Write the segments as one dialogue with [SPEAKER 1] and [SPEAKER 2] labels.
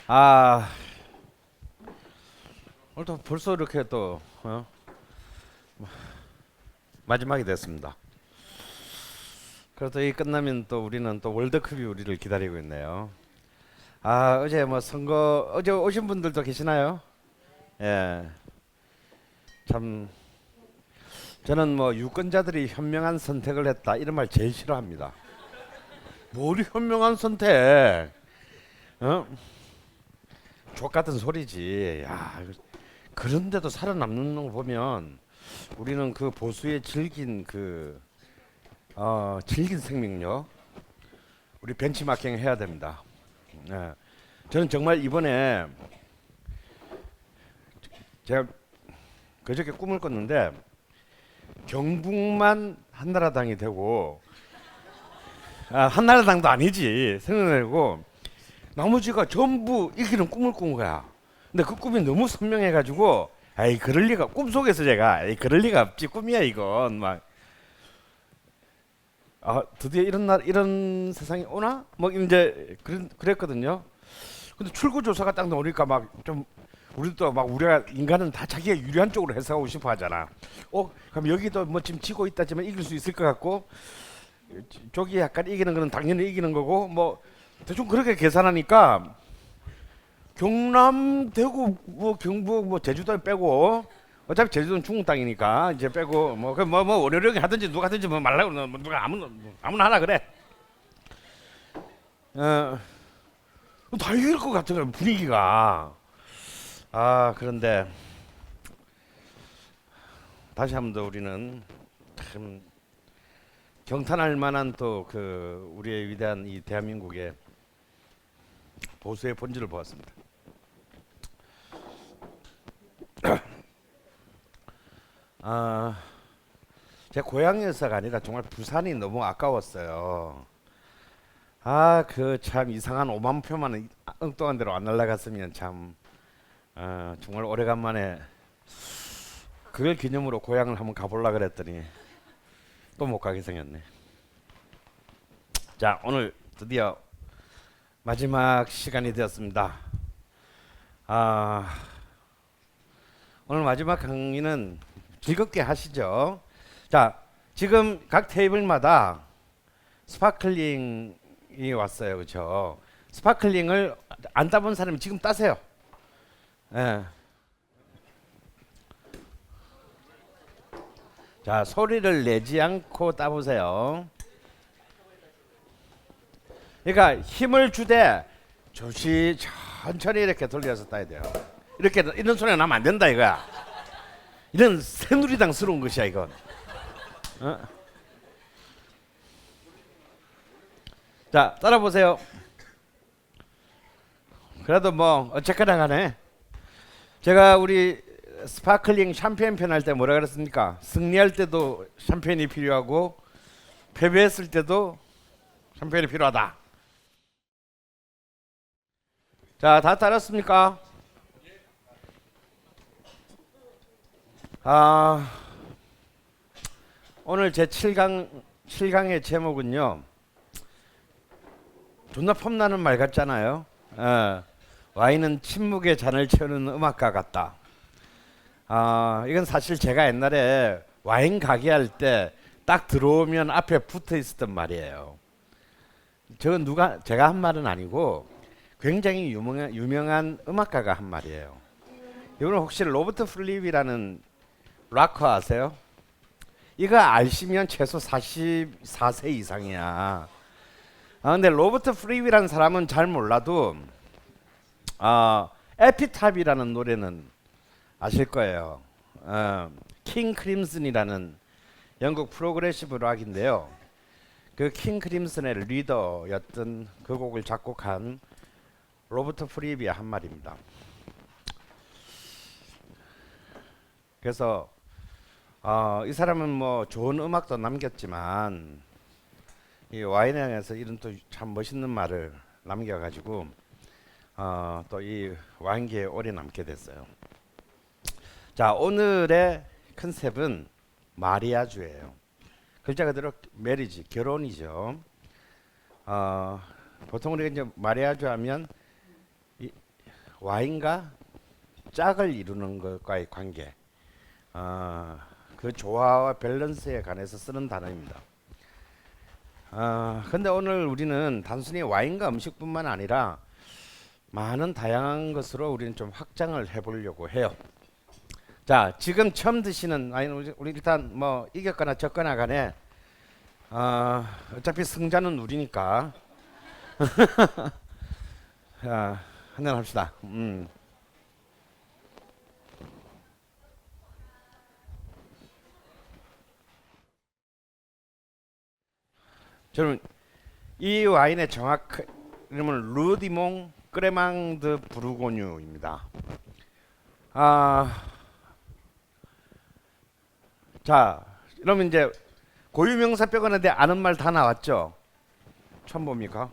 [SPEAKER 1] 아, 오늘 또 벌써 이렇게 또 마지막이 됐습니다. 그래도 이 끝나면 또 우리는 또 월드컵이 우리를 기다리고 있네요. 아, 어제 뭐 선거 어제 오신 분들도 계시나요? 예, 참 저는 뭐 유권자들이 현명한 선택을 했다 이런 말 제일 싫어합니다. 뭘 현명한 선택? 어? 족 같은 소리지. 야, 그런데도 살아남는 거 보면 우리는 그 보수의 질긴 질긴 생명력 우리 벤치마킹 해야 됩니다. 예. 저는 정말 이번에 제가 그저께 꿈을 꿨는데 경북만 한나라당이 되고 한나라당도 아니지 생각나고 나머지가 전부 이기는 꿈을 꾼 거야. 근데 그 꿈이 너무 선명해가지고 에이 그럴 리가 꿈속에서 제가 에이 그럴 리가 없지 꿈이야 이건 막 드디어 이런 날 이런 세상이 오나 뭐 이제 그랬거든요. 근데 출구 조사가 딱 나오니까 막 좀 우리도 막 우리가 인간은 다 자기가 유리한 쪽으로 해석하고 싶어 하잖아. 그럼 여기도 뭐 지금 지고 있다지만 이길 수 있을 것 같고 저기 약간 이기는 거는 당연히 이기는 거고 뭐 대충 그렇게 계산하니까 경남, 대구, 뭐 경북, 뭐 제주도 빼고 어차피 제주도는 중국 땅이니까 이제 빼고 뭐 월요일에 하든지 누가 하든지 뭐 말라고 뭐 누가 아무나 하라 그래. 어, 다 이길 것 같은 거야 분위기가. 그런데 다시 한번 더 우리는 참 경탄할 만한 또 그 우리의 위대한 이 대한민국의 보수의 본질을 보았습니다. 아, 제 고향에서가 아니라 정말 부산이 너무 아까웠어요. 그 참 이상한 5만 표만 엉뚱한 데로 안 날라갔으면 참 정말 오래간만에 그걸 기념으로 고향을 한번 가보려 그랬더니 또 못 가게 생겼네. 자, 오늘 드디어 마지막 시간이 되었습니다. 아, 오늘 마지막 강의는 즐겁게 하시죠. 자, 지금 각 테이블마다 스파클링이 왔어요. 그렇죠? 스파클링을 안 따본 사람이 지금 따세요. 예. 자, 소리를 내지 않고 따보세요. 그러니까 힘을 주되 천천히 이렇게 돌려서 따야 돼요. 이렇게 이런 소리가 나면 안 된다 이거야. 이런 새누리당스러운 것이야 이건. 어? 자, 따라 보세요. 그래도 뭐 어쨌거나 간에 제가 우리 스파클링 샴페인 편 할 때 뭐라 그랬습니까? 승리할 때도 샴페인이 필요하고 패배했을 때도 샴페인이 필요하다. 자, 다 따랐습니까? 아, 오늘 제 7강의 제목은요. 존나 폼나는 말 같잖아요. 와인은 침묵의 잔을 채우는 음악가 같다. 이건 사실 제가 옛날에 와인 가게 할 때 딱 들어오면 앞에 붙어 있었던 말이에요. 저건 제가 한 말은 아니고 굉장히 유명한 음악가가 한 말이에요. 이거는 혹시 로버트 플립이라는 락커 아세요? 이거 아시면 최소 44세 이상이야. 근데 로버트 플립이라는 사람은 잘 몰라도 에피탑이라는 노래는 아실 거예요. 킹 크림슨이라는 영국 프로그레시브 락인데요. 그 킹 크림슨의 리더였던 그 곡을 작곡한 로버트 프립이 한 말입니다. 그래서 이 사람은 뭐 좋은 음악도 남겼지만 이 와인에 대해서 이런 또 참 멋있는 말을 남겨가지고 또 이 와인계에 오래 남게 됐어요. 자, 오늘의 컨셉은 마리아주예요. 글자 그대로 메리지, 결혼이죠. 보통 우리가 이제 마리아주 하면 와인과 짝을 이루는 것과의 관계, 그 조화와 밸런스에 관해서 쓰는 단어입니다. 근데 오늘 우리는 단순히 와인과 음식뿐만 아니라 많은 다양한 것으로 우리는 좀 확장을 해보려고 해요. 자, 지금 처음 드시는 와인, 우리 일단 뭐 이겼거나 졌거나 간에 어차피 승자는 우리니까 한잔 합시다. 저는 이 와인의 정확 이름은 루디몽 크레망드 부르고뉴입니다. 자, 그러면 이제 고유명사 빼고는데 아는 말 다 나왔죠? 처음 봅니까?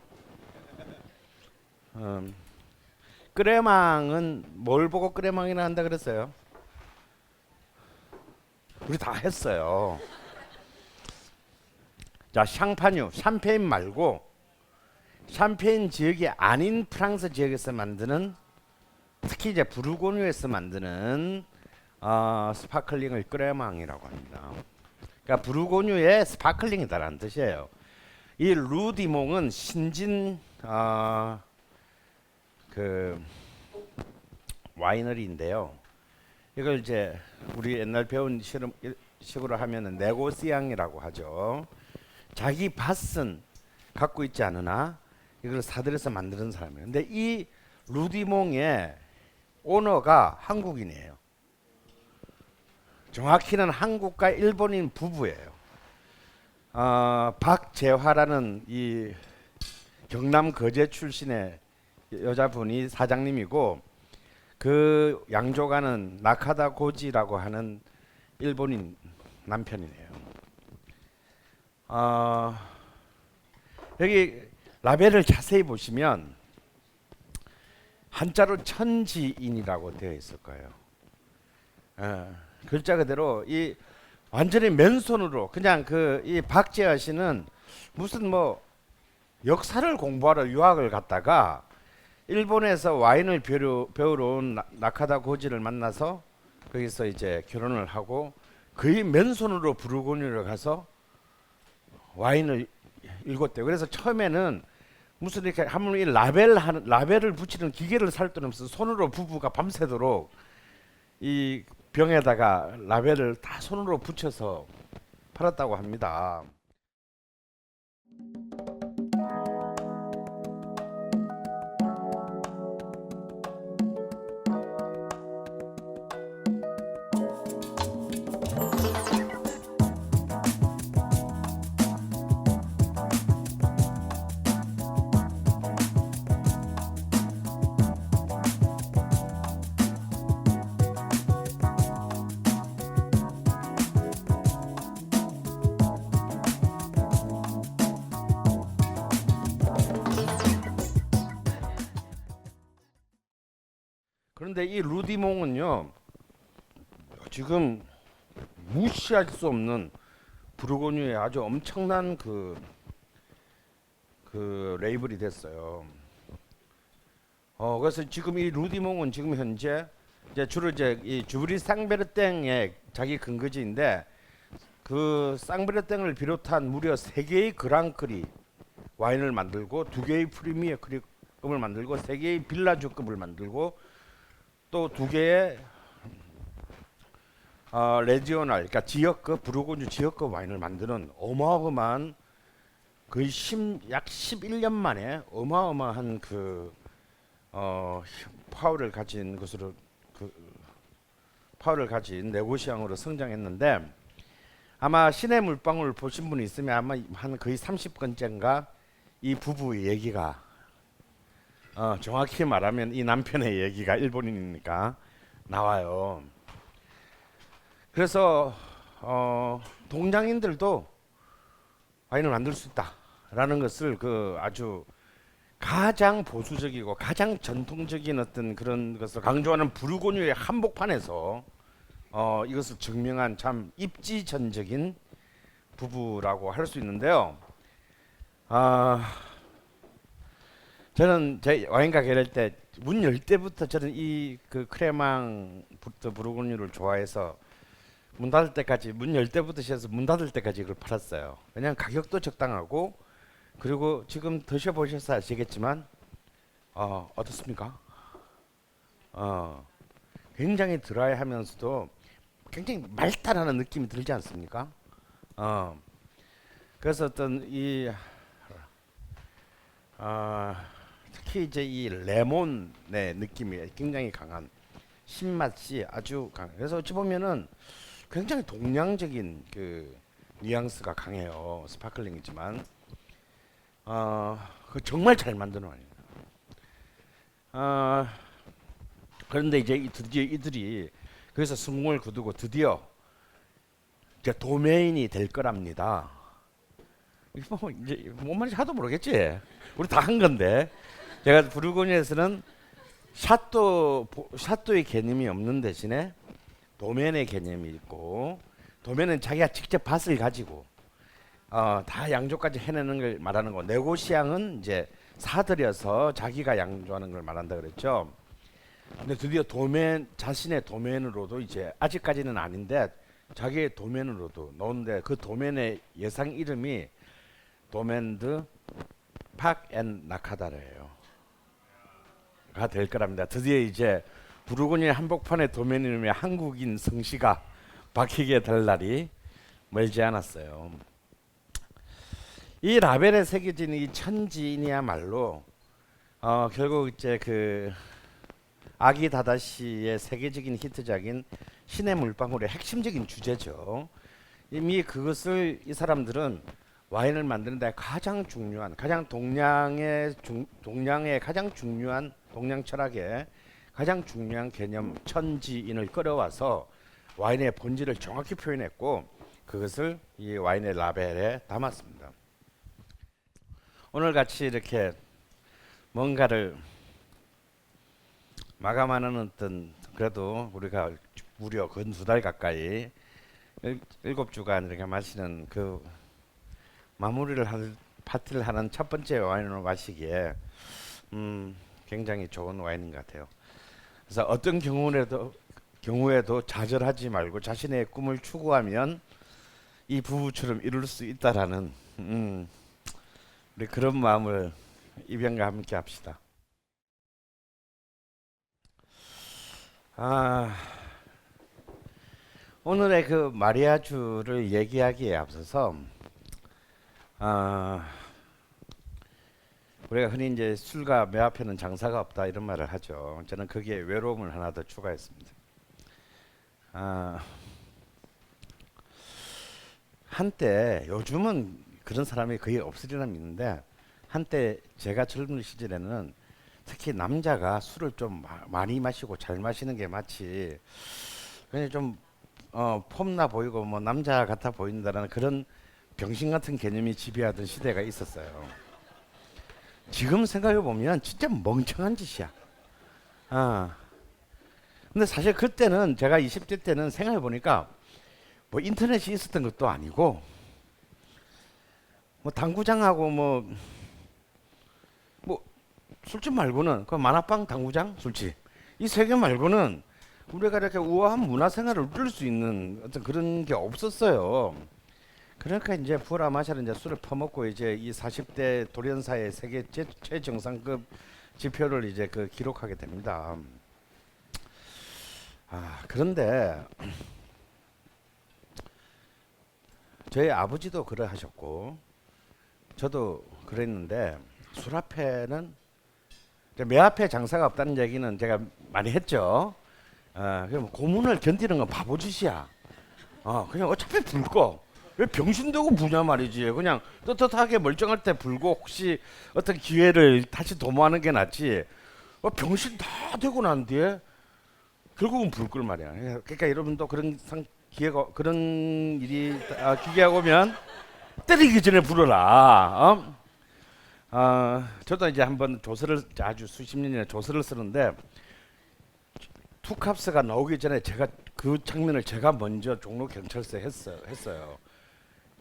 [SPEAKER 1] 크레망은 뭘 보고 크레망이라 한다 그랬어요? 우리 다 했어요. 자, 샹파뉴, 샴페인 말고 샴페인 지역이 아닌 프랑스 지역에서 만드는, 특히 이제 부르고뉴에서 만드는 스파클링을 크레망이라고 합니다. 그러니까 부르고뉴의 스파클링이다라는 뜻이에요. 이 루디몽은 신진 그 와이너리인데요. 이걸 이제 우리 옛날 배운 식으로 하면은 네고시앙이라고 하죠. 자기 밭은 갖고 있지 않으나 이걸 사들여서 만드는 사람이에요. 근데 이 루디몽의 오너가 한국인이에요. 정확히는 한국과 일본인 부부예요. 박재화라는 이 경남 거제 출신의 여자분이 사장님이고, 그 양조가는 나카다 고지라고 하는 일본인 남편이네요. 여기 라벨을 자세히 보시면 한자로 천지인이라고 되어 있을 거예요. 글자 그대로 이 완전히 맨손으로 그냥 이 박재하 씨는 무슨 뭐 역사를 공부하러 유학을 갔다가 일본에서 와인을 배우러 온 나카다 고지를 만나서 거기서 이제 결혼을 하고 거의 맨손으로 부르고뉴를 가서 와인을 읽었대요. 그래서 처음에는 무슨 이렇게 하면 이 라벨을 붙이는 기계를 살 돈 없어 손으로 부부가 밤새도록 이 병에다가 라벨을 다 손으로 붙여서 팔았다고 합니다. 그런데 이 루디몽은요, 지금 무시할 수 없는 부르고뉴의 아주 엄청난 그 레이블이 됐어요. 그래서 지금 이 루디몽은 지금 현재 이제 주로 이제 이 주브리 쌍베르땡의 자기 근거지인데, 그 쌍베르땡을 비롯한 무려 3개의 그랑크리 와인을 만들고 2개의 프리미어 크리급을 만들고 3개의 빌라주급을 만들고 또 2개의 레지오날, 그러니까 지역급 부르고뉴 지역급 와인을 만드는 어마어마한 거의 약 11년 만에 어마어마한 파워를 가진 것으로 파워를 가진 네고시앙으로 성장했는데, 아마 신의 물방울 보신 분이 있으면 아마 한 거의 30건째인가 이 부부의 얘기가 정확히 말하면 이 남편의 얘기가 일본인이니까 나와요. 그래서 동양인들도 와인을 만들 수 있다라는 것을 아주 가장 보수적이고 가장 전통적인 어떤 그런 것을 강조하는 부르고뉴의 한복판에서 이것을 증명한 참 입지전적인 부부라고 할 수 있는데요. 저는 제 와인 가게 할 때 문 열 때부터 저는 이 그 크레망 부르고뉴를 좋아해서 문 닫을 때까지 문 열 때부터 시작해서 문 닫을 때까지 이걸 팔았어요. 왜냐하면 가격도 적당하고 그리고 지금 드셔보셔서 아시겠지만 어떻습니까? 어, 굉장히 드라이하면서도 굉장히 말달하는 느낌이 들지 않습니까? 어, 그래서 어떤 이 특히 이제 이 레몬의 느낌이 굉장히 강한 신맛이 아주 강. 그래서 어찌 보면은 굉장히 동양적인 그 뉘앙스가 강해요. 스파클링이지만 그 정말 잘 만드는 와인입니다. 그런데 이제 드디어 이들이 그래서 숨을 거두고 드디어 이제 도메인이 될 거랍니다. 뭐 이제 뭔 말인지 하도 모르겠지. 우리 다 한 건데 제가 부르고뉴에서는 샤또의 개념이 없는 대신에 도면의 개념이 있고 도면은 자기가 직접 밭을 가지고 다 양조까지 해내는 걸 말하는 거. 네고시앙은 이제 사들여서 자기가 양조하는 걸 말한다 그랬죠. 근데 드디어 도면 자신의 도면으로도 이제 아직까지는 아닌데 자기의 도면으로도 넣는데 그 도면의 예상 이름이 도멘드 팍앤 나카다르예요. 가 될 거랍니다. 드디어 이제 부르고뉴 한복판의 도면 이름에 한국인 성씨가 박히게 될 날이 멀지 않았어요. 이 라벨에 새겨진 이 천지인이야말로 결국 이제 그 아기 다다시의 세계적인 히트작인 신의 물방울의 핵심적인 주제죠. 이미 그것을 이 사람들은 와인을 만드는데 가장 중요한, 가장 동양의 가장 중요한 동양 철학의 가장 중요한 개념 천지인을 끌어와서 와인의 본질을 정확히 표현했고 그것을 이 와인의 라벨에 담았습니다. 오늘 같이 이렇게 뭔가를 마감하는 어떤 그래도 우리가 무려 근 2달 가까이 7주간 이렇게 마시는 그 마무리를 할 파티를 하는 첫 번째 와인을 마시기에 굉장히 좋은 와인인 것 같아요. 그래서 어떤 경우에도 좌절하지 말고 자신의 꿈을 추구하면 이 부부처럼 이룰 수 있다라는 우리 그런 마음을 이병과 함께 합시다. 오늘의 그 마리아주를 얘기하기에 앞서서 우리가 흔히 이제 술과 매 앞에는 장사가 없다 이런 말을 하죠. 저는 거기에 외로움을 하나 더 추가했습니다. 한때 요즘은 그런 사람이 거의 없으리라 믿는데 한때 제가 젊은 시절에는 특히 남자가 술을 좀 많이 마시고 잘 마시는 게 마치 그냥 좀 폼나 보이고 뭐 남자 같아 보인다라는 그런 병신 같은 개념이 지배하던 시대가 있었어요. 지금 생각해 보면 진짜 멍청한 짓이야. 근데 사실 그때는 제가 20대 때는 생각해 보니까 뭐 인터넷이 있었던 것도 아니고 뭐 당구장하고 뭐 술집 말고는 그 만화방 당구장 술집 이 세 개 말고는 우리가 이렇게 우아한 문화생활을 누릴 수 있는 어떤 그런 게 없었어요. 그러니까 이제 부라 마샤를 이제 술을 퍼먹고 이제 이 40대 돌연사의 세계 최정상급 지표를 이제 그 기록하게 됩니다. 그런데 저희 아버지도 그래 하셨고 저도 그랬는데 술 앞에는 매 앞에 장사가 없다는 얘기는 제가 많이 했죠. 그럼 고문을 견디는 건 바보짓이야. 그냥 어차피 불고 왜 병신되고 부냐 말이지. 그냥 떳떳하게 멀쩡할 때 불고 혹시 어떤 기회를 다시 도모하는 게 낫지. 병신 다 되고 난 뒤에 결국은 불 걸 말이야. 그러니까 여러분도 그런 그런 일이 기계가 오면 때리기 전에 불어라. 저도 이제 한번 조서를 아주 수십 년이나 조서를 쓰는데 투캅스가 나오기 전에 제가 그 장면을 제가 먼저 종로 경찰서에 했어요.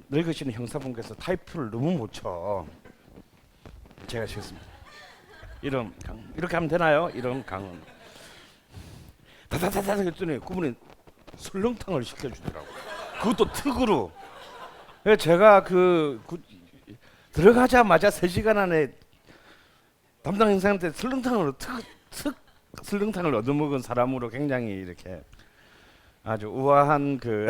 [SPEAKER 1] 늙으시는 형사분께서 타이프를 너무 못 쳐. 제가 했습니다. 이름 강 이렇게 하면 되나요? 이름 강은 다다다다 했더니 그분이 설렁탕을 시켜주더라고. 그것도 특으로. 그래서 제가 들어가자마자 3시간 안에 담당 인사한테 설렁탕으로 특 설렁탕을 얻어먹은 사람으로 굉장히 이렇게 아주 우아한 그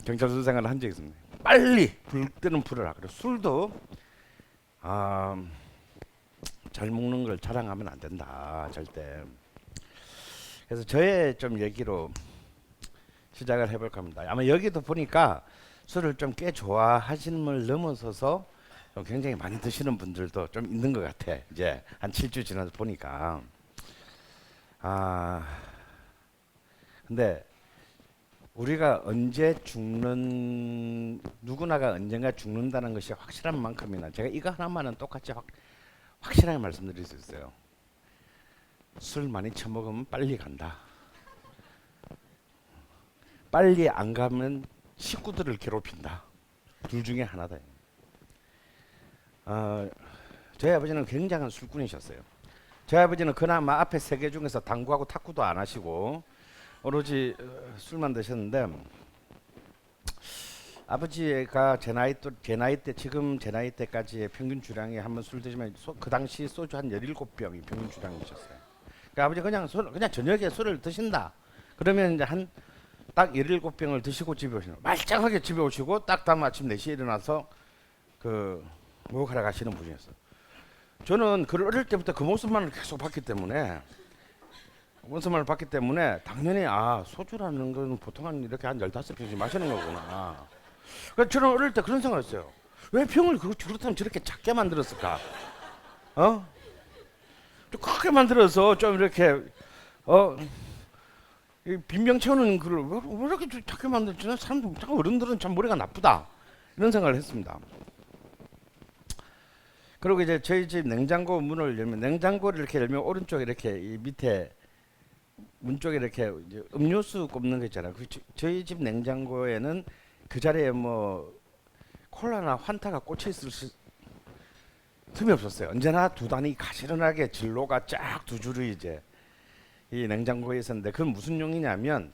[SPEAKER 1] 경찰서 생활을 한 적이 있습니다. 빨리 불 때는 불어라. 그리고 술도 잘 먹는 걸 자랑하면 안 된다 절대. 그래서 저의 좀 얘기로 시작을 해볼까 합니다. 아마 여기도 보니까 술을 좀 꽤 좋아하시는 걸 넘어서서 좀 굉장히 많이 드시는 분들도 좀 있는 것 같아. 이제 한 7주 지나서 보니까. 근데 우리가 언제 누구나가 언젠가 죽는다는 것이 확실한 만큼이나 제가 이거 하나만은 똑같이 확실하게 말씀드릴 수 있어요. 술 많이 처먹으면 빨리 간다. 빨리 안 가면 식구들을 괴롭힌다. 둘 중에 하나다. 저희 아버지는 굉장한 술꾼이셨어요. 저희 아버지는 그나마 앞에 3개 중에서 당구하고 탁구도 안 하시고 오로지 술만 드셨는데, 아버지가 제 나이 때 지금 제 나이 때까지의 평균 주량이 한번 술 드시면 그 당시 소주 한 17병이 평균 주량이셨어요. 그러니까 아버지 그냥 저녁에 술을 드신다. 그러면 이제 한 딱 17병을 드시고 집에 오시는, 말짱하게 집에 오시고 딱 다음 아침 4시에 일어나서 그 목욕하러 가시는 분이었어요. 저는 그 어릴 때부터 그 모습만을 계속 봤기 때문에 당연히 소주라는 건 보통 한 이렇게 한 15병씩 마시는 거구나. 그래서 저는 어릴 때 그런 생각을 했어요. 왜 병을 그렇다면 저렇게 작게 만들었을까? 좀 크게 만들어서 좀 이렇게 빈병 채우는 글을 왜 이렇게 작게 만들지? 어른들은 참 머리가 나쁘다 이런 생각을 했습니다. 그리고 이제 저희 집 냉장고 문을 열면, 냉장고를 이렇게 열면 오른쪽에 이렇게 이 밑에 문 쪽에 이렇게 이제 음료수 꼽는 거 있잖아요. 저희 집 냉장고에는 그 자리에 뭐 콜라나 환타가 꽂혀 있을 틈이 없었어요. 언제나 두 단이 가시런하게 진로가 쫙 두 줄이 이제 이 냉장고에 있었는데, 그건 무슨 용이냐면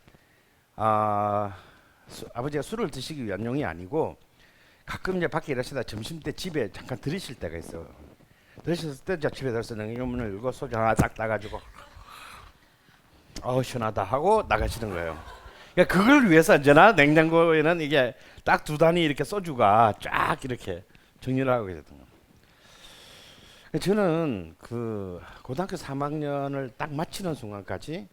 [SPEAKER 1] 아버지가 술을 드시기 위한 용이 아니고 가끔 이제 밖에 일하시다 점심 때 집에 잠깐 들이실 때가 있어요. 들이셨을 때 집에 들어서 냉장고문을 열고 소주 하나 딱 따가지고 시원하다 하고 나가시는 거예요. 그러니까 그걸 위해서 언제나 냉장고에는 이게 딱 두 단이 이렇게 소주가 쫙 이렇게 정리를 하고 계셨던 거예요. 저는 그 고등학교 3학년을 딱 마치는 순간까지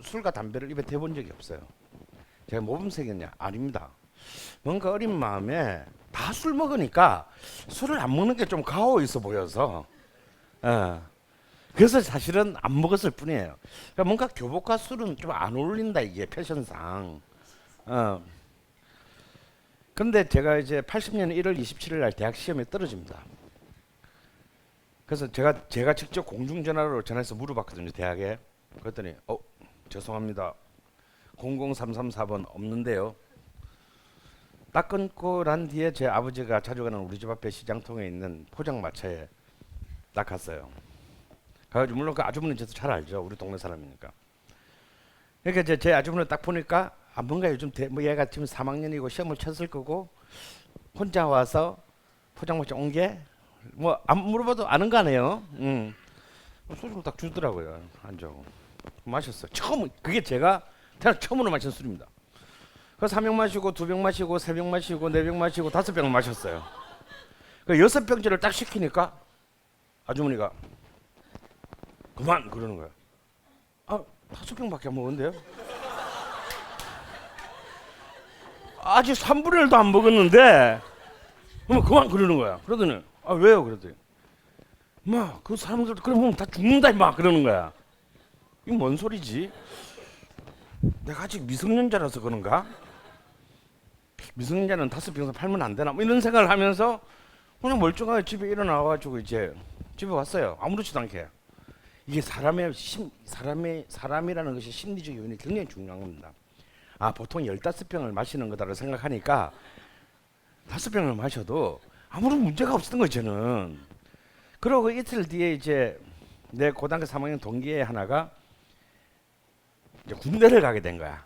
[SPEAKER 1] 술과 담배를 입에 대본 적이 없어요. 제가 모범생이었냐? 아닙니다. 뭔가 어린 마음에 다 술 먹으니까 술을 안 먹는 게 좀 가오 있어 보여서 그래서 사실은 안 먹었을 뿐이에요. 그러니까 뭔가 교복과 술은 좀 안 어울린다, 이게 패션상. 근데 제가 이제 80년 1월 27일 날 대학 시험에 떨어집니다. 그래서 제가 직접 공중전화로 전화해서 물어봤거든요, 대학에. 그랬더니 죄송합니다, 00334번 없는데요. 딱 끊고 난 뒤에 제 아버지가 자주 가는 우리 집 앞에 시장통에 있는 포장마차에 딱 갔어요. 가가지고, 물론 그 아주머니는 저도 잘 알죠, 우리 동네 사람이니까. 그러니까 이제 제 아주머니를 딱 보니까 뭔가 요즘 얘가 지금 3학년이고 시험을 쳤을 거고 혼자 와서 포장마차 온 게 뭐 안 물어봐도 아는 거 아니에요. 소주를 딱 주더라고요. 앉아고 마셨어요. 그게 제가 태어나 처음으로 마신 술입니다. 그래서 1병 마시고 2병 마시고 3병 마시고 4병 마시고 5병을 마셨어요. 그 6병째를 딱 시키니까 아주머니가 그만 그러는 거예요. 5병밖에 안 먹었는데요? 아직 3분의 1도 안 먹었는데 그만 그러는 거야. 그러더니 왜요? 그러더니 그 사람들 그러면 다 죽는다 임마 그러는 거야. 이게 뭔 소리지? 내가 아직 미성년자라서 그런가? 미성년자는 5병에서 팔면 안 되나? 뭐 이런 생각을 하면서 그냥 멀쩡하게 집에 일어나가지고 이제 집에 왔어요. 아무렇지도 않게. 이게 사람이라는 것이 심리적 요인이 굉장히 중요한 겁니다. 보통 15병을 마시는 거다라고 생각하니까 5병을 마셔도 아무런 문제가 없었던 거예요, 저는. 그러고 이틀 뒤에 이제 내 고등학교 3학년 동기의 하나가 이제 군대를 가게 된 거야.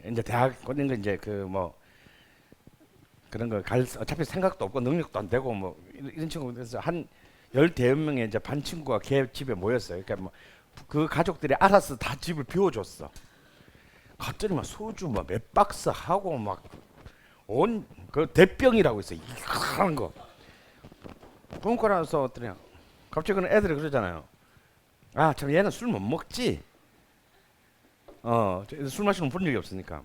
[SPEAKER 1] 이제 대학 보낸 거 이제 그 뭐 그런 거 갈 어차피 생각도 없고 능력도 안 되고 뭐 이런 친구 그래서 한 10대여명의 이제 반 친구가 걔 집에 모였어요. 그러니까 뭐 그 가족들이 알아서 다 집을 비워줬어. 갑자기 막 소주 막 몇 박스 하고 막 온 그 대병이라고 있어. 이상한 거. 그러고 나서 어떠냐. 갑자기 그런 애들이 그러잖아요. 아, 참 얘는 술 못 먹지. 술 마시는 본 적이 없으니까.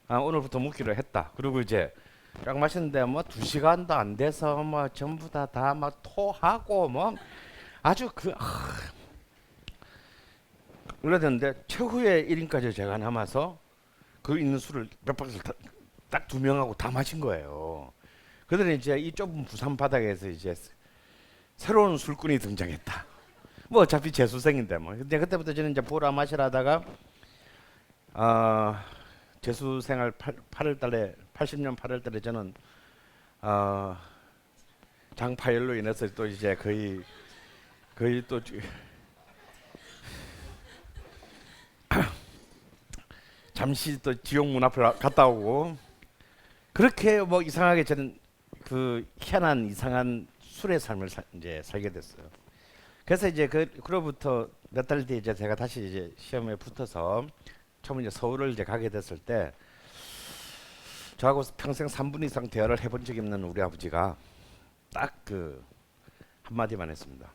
[SPEAKER 1] 아, 오늘부터 먹기로 했다. 그리고 이제 쫙 마시는데 뭐 2시간도 안 돼서 뭐 전부 다 막 토하고 뭐 아주 그러던데 최후의 1인까지 제가 남아서 그 있는 술을 몇 박스를 딱 2명하고 다 마신 거예요. 그들은 이제 이 좁은 부산 바닥에서 이제 새로운 술꾼이 등장했다. 뭐 어차피 재수생인데 뭐. 근데 그때부터 저는 이제 보라 마시라 하다가 재수생활 8월달에 80년 8월달에 저는 장파열로 인해서 또 이제 거의 또 잠시 또 지옥 문 앞을 갔다 오고 그렇게 뭐 이상하게 저는 그 희한한 이상한 술의 삶을 이제 살게 됐어요. 그래서 이제 그로부터 몇 달 뒤에 이제 제가 다시 이제 시험에 붙어서 처음 이제 서울을 이제 가게 됐을 때 저하고 평생 3분 이상 대화를 해본 적이 없는 우리 아버지가 딱 그 한마디만 했습니다.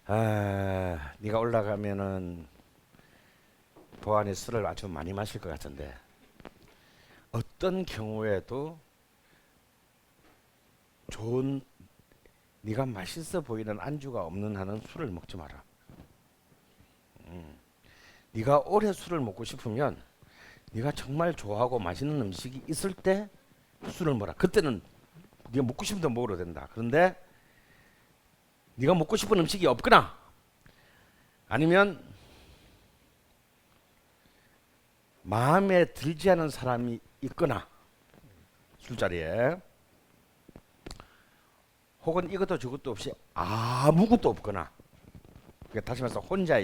[SPEAKER 1] 아, 네가 올라가면은 보안이 술을 아주 많이 마실 것 같은데 어떤 경우에도 좋은 네가 맛있어 보이는 안주가 없는 한은 술을 먹지 마라. 네가 오래 술을 먹고 싶으면 네가 정말 좋아하고 맛있는 음식이 있을 때 술을 먹어라. 그때는 네가 먹고 싶은 데 먹어도 된다. 그런데 네가 먹고 싶은 음식이 없거나 아니면 마음에 들지 않은 사람이 있거나 술자리에 혹은 이것도 저것도 없이 아무것도 없거나 그러니까 다시 말해서 혼자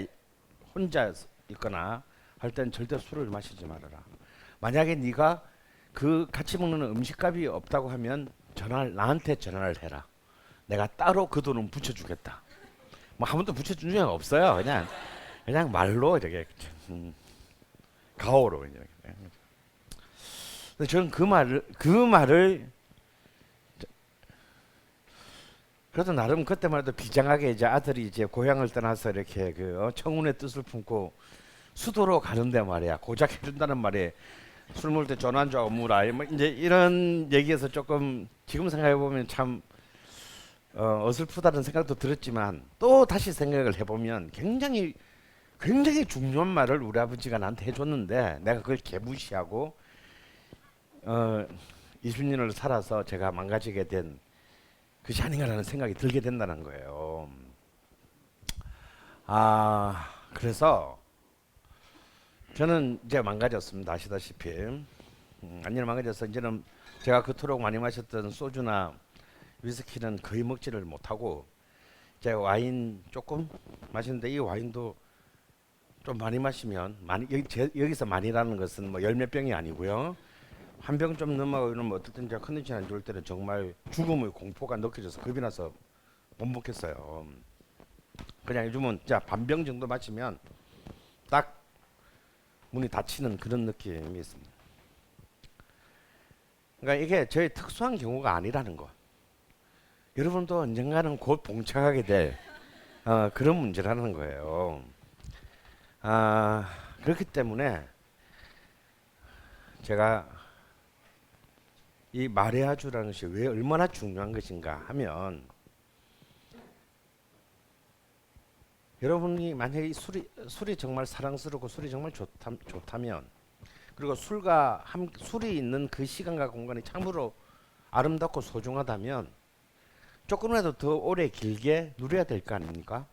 [SPEAKER 1] 있거나 할 땐 절대 술을 마시지 말아라. 만약에 네가 그 같이 먹는 음식값이 없다고 하면 나한테 전화를 해라. 내가 따로 그 돈은 붙여주겠다. 뭐 한 번도 붙여준 적이 없어요. 그냥 말로 이렇게 가오로 이렇게. 저는 그 말을 그래도 나름 그때만 해도 비장하게 이제 아들이 이제 고향을 떠나서 이렇게 청운의 뜻을 품고 수도로 가는데 말이야 고작 해준다는 말에 술 먹을 때 전화 안 줘 무라 뭐 이제 이런 얘기에서 조금 지금 생각해 보면 참 어설프다는 생각도 들었지만 또 다시 생각을 해보면 굉장히 중요한 말을 우리 아버지가 나한테 해줬는데 내가 그걸 개무시하고 20년을 살아서 제가 망가지게 된 그것이 아닌가라는 생각이 들게 된다는 거예요. 그래서 저는 이제 망가졌습니다. 아시다시피 완전히 망가져서 이제는 제가 그토록 많이 마셨던 소주나 위스키는 거의 먹지를 못하고 이제 와인 조금 마시는데 이 와인도 좀 많이 마시면 여기서 많이라는 것은 뭐 열 몇 병이 아니고요. 한 병 좀 넘어가고 이러면 어떨 때 컨디션 안 좋을 때는 정말 죽음의 공포가 느껴져서 겁이 나서 못 먹겠어요. 그냥 요즘은 자 반병 정도 마시면 딱 문이 닫히는 그런 느낌이 있습니다. 그러니까 이게 저의 특수한 경우가 아니라는 거. 여러분도 언젠가는 곧 봉착하게 될 그런 문제라는 거예요. 그렇기 때문에 제가 이 마리아주라는 것이 왜 얼마나 중요한 것인가 하면 여러분이 만약에 술이 정말 사랑스럽고 술이 정말 좋다면 그리고 술이 있는 그 시간과 공간이 참으로 아름답고 소중하다면 조금이라도 더 오래 길게 누려야 될 거 아닙니까?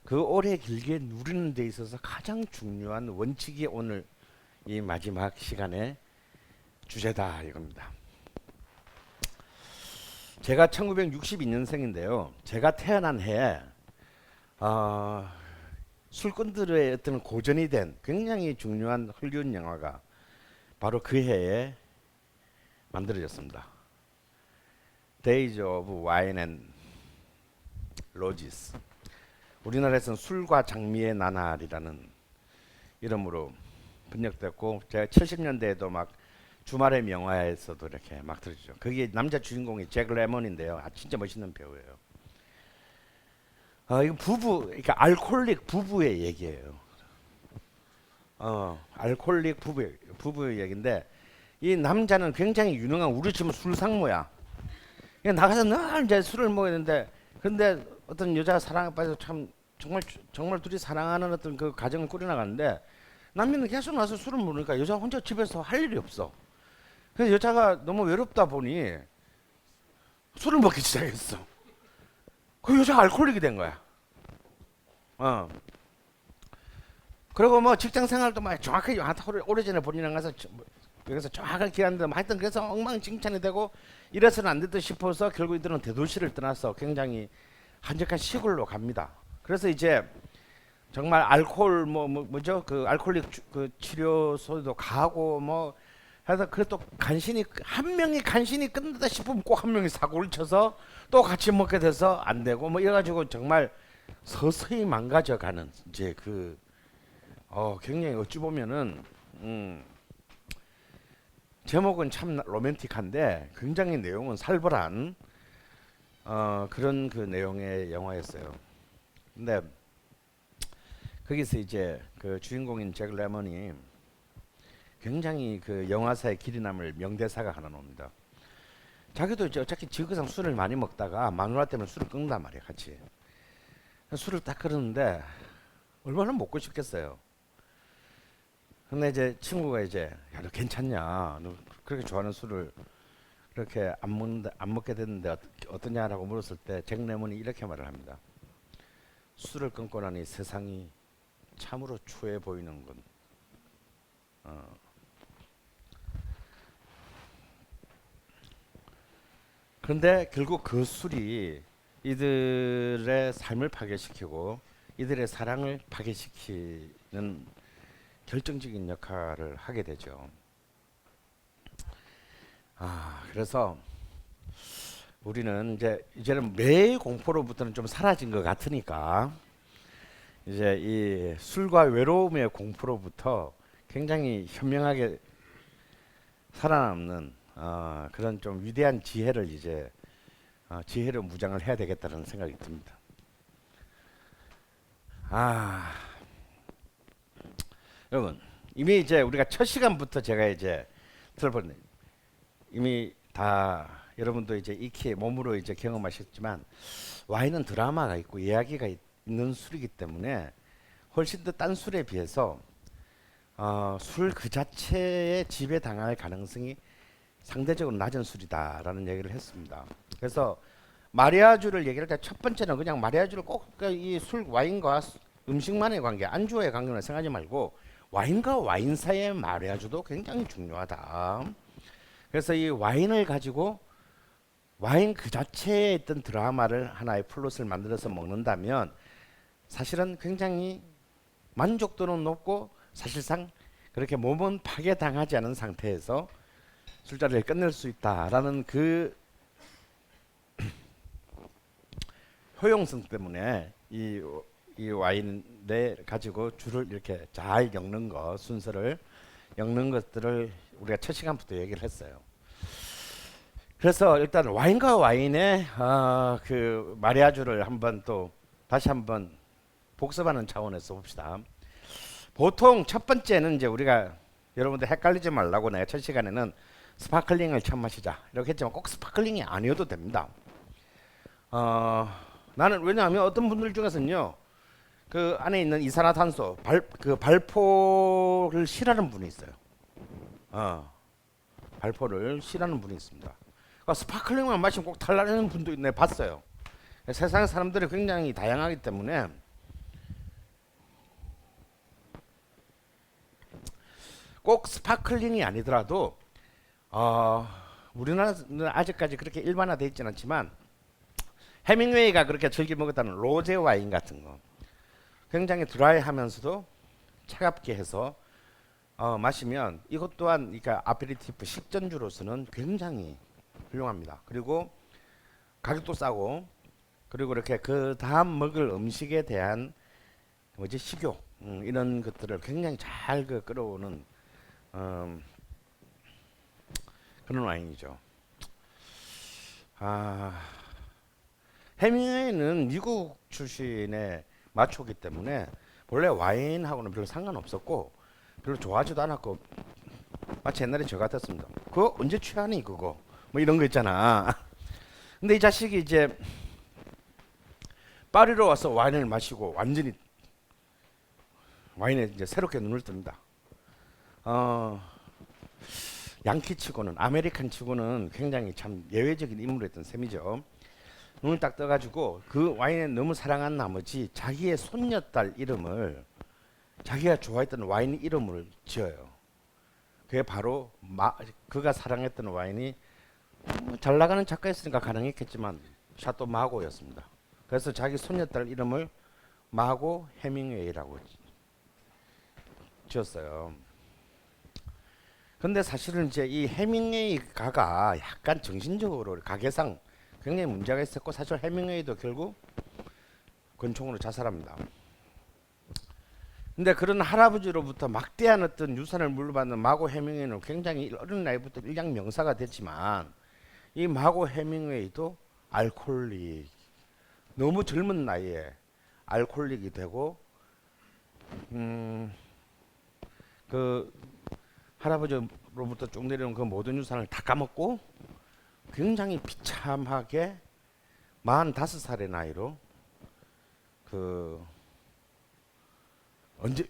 [SPEAKER 1] 그 오래 길게 누리는 데 있어서 가장 중요한 원칙이 오늘 이 마지막 시간의 주제다 이겁니다. 제가 1962년생인데요. 제가 태어난 해에 술꾼들의 어떤 고전이 된 굉장히 중요한 헐리우드 영화가 바로 그 해에 만들어졌습니다. Days of Wine and Roses. 우리나라에서는 술과 장미의 나날이라는 이름으로 번역됐고, 제가 70년대에도 막 주말의 명화에서도 이렇게 막 들었죠. 거기에 남자 주인공이 잭 레몬인데요. 진짜 멋있는 배우예요. 이거 그러니까 알코올릭 부부의 얘기예요. 알코올릭 부부의 얘기인데, 이 남자는 굉장히 유능한, 우리 집은 술상무야. 그냥 나가서 늘 이제 술을 먹어야 되는데, 근데 어떤 여자 사랑에 빠져서 참 정말 둘이 사랑하는 어떤 그 가정을 꾸려나가는데, 남편은 계속 나서 술을 먹으니까 여자 혼자 집에서 할 일이 없어. 그래서 여자가 너무 외롭다 보니 술을 먹기 시작했어. 그 여자가 알코올릭이 된 거야. 그리고 뭐 직장 생활도 막 정확하게 오래전에 본인이랑 가서 여기서 정확하게 기한데 하여튼 그래서 엉망진창이 되고 이래서는 안 됐다 싶어서 결국 이들은 대도시를 떠나서 굉장히 한적한 시골로 갑니다. 그래서 이제 정말 알코올 뭐죠 그 알코올릭 그 치료소도 가고 뭐 해서 그래도 간신히 한 명이 간신히 끝났다 싶으면 꼭 한 명이 사고를 쳐서 또 같이 먹게 돼서 안 되고 뭐 이래가지고 정말 서서히 망가져가는 이제 그 굉장히 어찌 보면은 제목은 참 로맨틱한데 굉장히 내용은 살벌한 그런 그 내용의 영화였어요. 근데 거기서 이제 그 주인공인 잭 레몬이 굉장히 그 영화사의 길이 남을 명대사가 하나 나옵니다. 자기도 이제 어차피 지그상 술을 많이 먹다가 마누라 때문에 술을 끊는단 말이야, 같이. 술을 딱 끓였는데 얼마나 먹고 싶겠어요. 근데 이제 친구가 이제 야, 너 괜찮냐? 너 그렇게 좋아하는 술을 그렇게 안 먹게 됐는데 어떠냐라고 물었을 때 잭 레몬이 이렇게 말을 합니다. 술을 끊고 나니 세상이 참으로 추해 보이는군. 그런데 결국 그 술이 이들의 삶을 파괴시키고 이들의 사랑을 파괴시키는 결정적인 역할을 하게 되죠. 그래서 우리는 이제는 매 공포로부터는 좀 사라진 것 같으니까 이제 이 술과 외로움의 공포로부터 굉장히 현명하게 살아남는 그런 좀 위대한 지혜를 이제 지혜로 무장을 해야 되겠다는 생각이 듭니다. 여러분 이미 이제 우리가 첫 시간부터 제가 이제 들어보는 이미 다 여러분도 이제 익히 몸으로 이제 경험하셨지만 와인은 드라마가 있고 이야기가 있는 술이기 때문에 훨씬 더 딴 술에 비해서 술 그 자체에 지배당할 가능성이 상대적으로 낮은 술이다라는 얘기를 했습니다. 그래서 마리아주를 얘기할 때 첫 번째는 그냥 마리아주를 꼭 이 술 와인과 음식만의 관계, 안주와의 관계는 생각하지 말고 와인과 와인 사이의 마리아주도 굉장히 중요하다. 그래서 이 와인을 가지고 와인 그 자체에 있던 드라마를 하나의 플롯을 만들어서 먹는다면 사실은 굉장히 만족도는 높고 사실상 그렇게 몸은 파괴당하지 않은 상태에서 술자리를 끝낼 수 있다라는 그 효용성 때문에 이 와인을 가지고 줄을 이렇게 잘 엮는 것, 순서를 엮는 것들을 우리가 첫 시간부터 얘기를 했어요. 그래서 일단 와인과 와인의 그 마리아주를 한번 또 다시 한번 복습하는 차원에서 봅시다. 보통 첫 번째는 이제 우리가 여러분들 헷갈리지 말라고 내가 첫 시간에는 스파클링을 처음 마시자 이렇게 했지만 꼭 스파클링이 아니어도 됩니다. 나는 왜냐하면 어떤 분들 중에서는요 그 안에 있는 이산화탄소 그 발포를 싫어하는 분이 있어요. 발포를 싫어하는 분이 있습니다. 그러니까 스파클링만 마시면 꼭 탈나는 분도 있네 봤어요. 세상의 사람들이 굉장히 다양하기 때문에 꼭 스파클링이 아니더라도 우리나라는 아직까지 그렇게 일반화되어 있지는 않지만 해밍웨이가 그렇게 즐겨 먹었다는 로제 와인 같은 거 굉장히 드라이하면서도 차갑게 해서 마시면 이것 또한 그러니까 아페리티프 식전주로서는 굉장히 훌륭합니다. 그리고 가격도 싸고 그리고 이렇게 그 다음 먹을 음식에 대한 뭐지 식욕 이런 것들을 굉장히 잘 끌어오는 그런 와인이죠. 해밍웨이는 미국 출신의 마초기 때문에 원래 와인하고는 별로 상관없었고 별로 좋아하지도 않았고 마치 옛날에 저 같았습니다. 그거 언제 취하니 그거 뭐 이런 거 있잖아. 근데 이 자식이 이제 파리로 와서 와인을 마시고 완전히 와인에 이제 새롭게 눈을 뜹니다. 양키치고는 아메리칸 치고는 굉장히 참 예외적인 인물이었던 셈이죠. 눈을 딱 떠가지고 그 와인에 너무 사랑한 나머지 자기의 손녀딸 이름을 자기가 좋아했던 와인 이름을 지어요. 그게 바로 그가 사랑했던 와인이 잘 나가는 작가였으니까 가능했겠지만 샤또 마고였습니다. 그래서 자기 손녀딸 이름을 마고 해밍웨이라고 지었어요. 근데 사실은 이제 이 해밍웨이 가가 약간 정신적으로 가게상 굉장히 문제가 있었고 사실 해밍웨이도 결국 권총으로 자살합니다. 근데 그런 할아버지로부터 막대한 어떤 유산을 물려받는 마고 해밍웨이는 굉장히 어린 나이부터 일량 명사가 됐지만 이 마고 해밍웨이도 알코올릭 너무 젊은 나이에 알코올릭이 되고 그 할아버지로부터 쭉 내려온 그 모든 유산을 다 까먹고 굉장히 비참하게 45살의 나이로 그 언제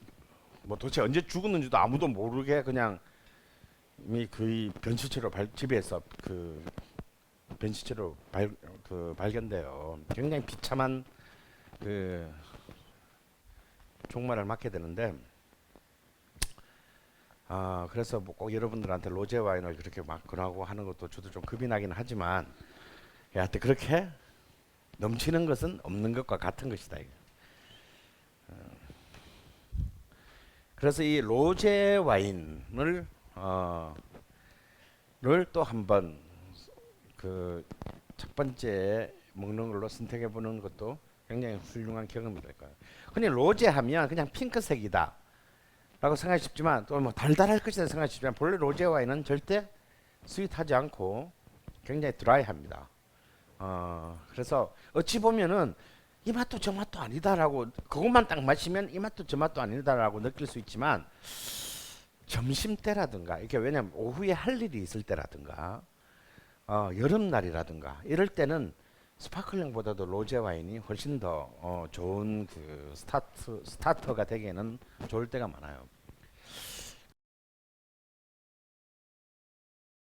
[SPEAKER 1] 뭐 도대체 언제 죽었는지도 아무도 모르게 그냥 그 변시체로 집에서 그 변시체로 발견돼요. 굉장히 비참한 그 종말을 맞게 되는데 그래서 뭐꼭 여러분들한테 로제 와인을 그렇게 막 권하고 하는 것도 저도 좀 겁이 나긴 하지만 하여튼 그렇게 넘치는 것은 없는 것과 같은 것이다. 그래서 이 로제 와인을 또 한번 그 첫 번째 먹는 걸로 선택해 보는 것도 굉장히 훌륭한 경험이 될 거예요. 근데 로제 하면 그냥 핑크색이다 라고 생각이 싶지만 또 뭐 달달할 것이다 생각이 싶지만 본래 로제 와인은 절대 스윗하지 않고 굉장히 드라이합니다. 그래서 어찌 보면은 이 맛도 저 맛도 아니다라고 그것만 딱 마시면 이 맛도 저 맛도 아니다라고 느낄 수 있지만 점심 때라든가 이게 왜냐면 오후에 할 일이 있을 때라든가 여름날이라든가 이럴 때는 스파클링보다도 로제 와인이 훨씬 더 좋은 그 스타터가 되기에는 좋을 때가 많아요.